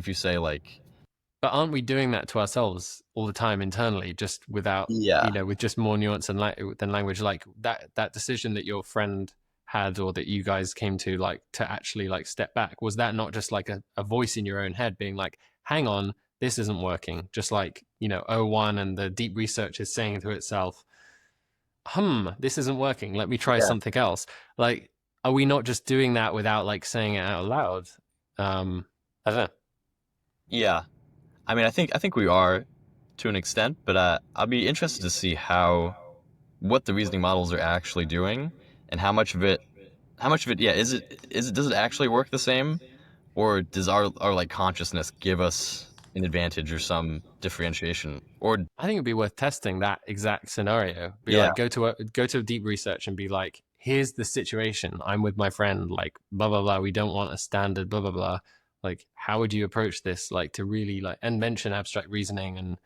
if you say like, But aren't we doing that to ourselves all the time internally, just without, yeah, with just more nuance than language? Like that decision that your friend had, or that you guys came to, like, to actually like step back, was that not just like a voice in your own head being like, hang on, this isn't working? Just like, O1 and the deep research is saying to itself, this isn't working. Let me try yeah, something else. Like, are we not just doing that without like saying it out loud? I don't know. yeah. I mean, I think we are to an extent, but I'd be interested to see what the reasoning models are actually doing, and how much of it, yeah, does it actually work the same, or does our like consciousness give us an advantage or some differentiation? Or I think it'd be worth testing that exact scenario. Be yeah, like, go to deep research and be like, here's the situation. I'm with my friend, like, blah blah blah. We don't want a standard blah blah blah. Like, how would you approach this? Like, to really like, and mention abstract reasoning, and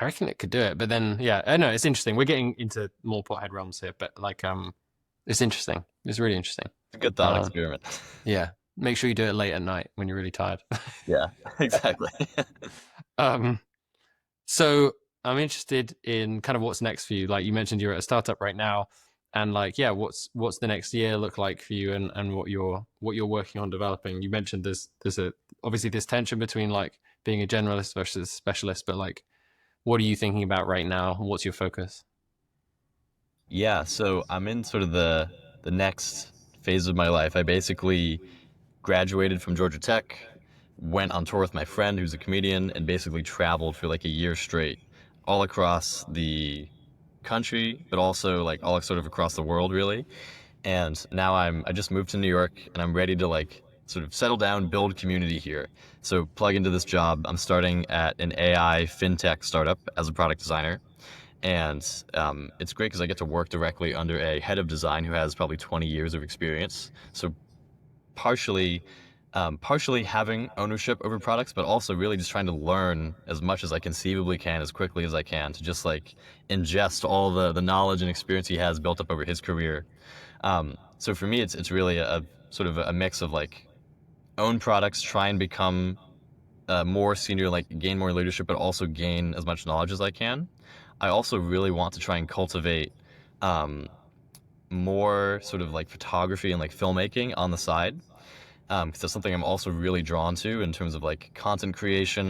I reckon it could do it. But then, yeah, I know it's interesting. We're getting into more pothead realms here, but like, it's interesting. It's really interesting. it's a good thought Um, experiment. yeah. Make sure you do it late at night when you're really tired. Yeah, exactly. um, So I'm interested in kind of what's next for you. Like, you mentioned you're at a startup right now, and like, yeah, what's the next year look like for you, and what you're working on developing. You mentioned there's a obviously this tension between like being a generalist versus specialist, but like, what are you thinking about right now? What's your focus? Yeah, so I'm in sort of the next phase of my life. I basically graduated from Georgia Tech, went on tour with my friend who's a comedian, and basically traveled for like a year straight, all across the country, but also like all sort of across the world, really. And now I just moved to New York, and I'm ready to like sort of settle down, build community here. So plug into this job. I'm starting at an AI FinTech startup as a product designer, and it's great because I get to work directly under a head of design who has probably 20 years of experience. So partially partially having ownership over products, but also really just trying to learn as much as I conceivably can, as quickly as I can, to just like ingest all the knowledge and experience he has built up over his career. So for me, it's really a sort of a mix of like own products, try and become more senior, like gain more leadership, but also gain as much knowledge as I can. I also really want to try and cultivate um, more sort of like photography and like filmmaking on the side, because that's something I'm also really drawn to in terms of like content creation.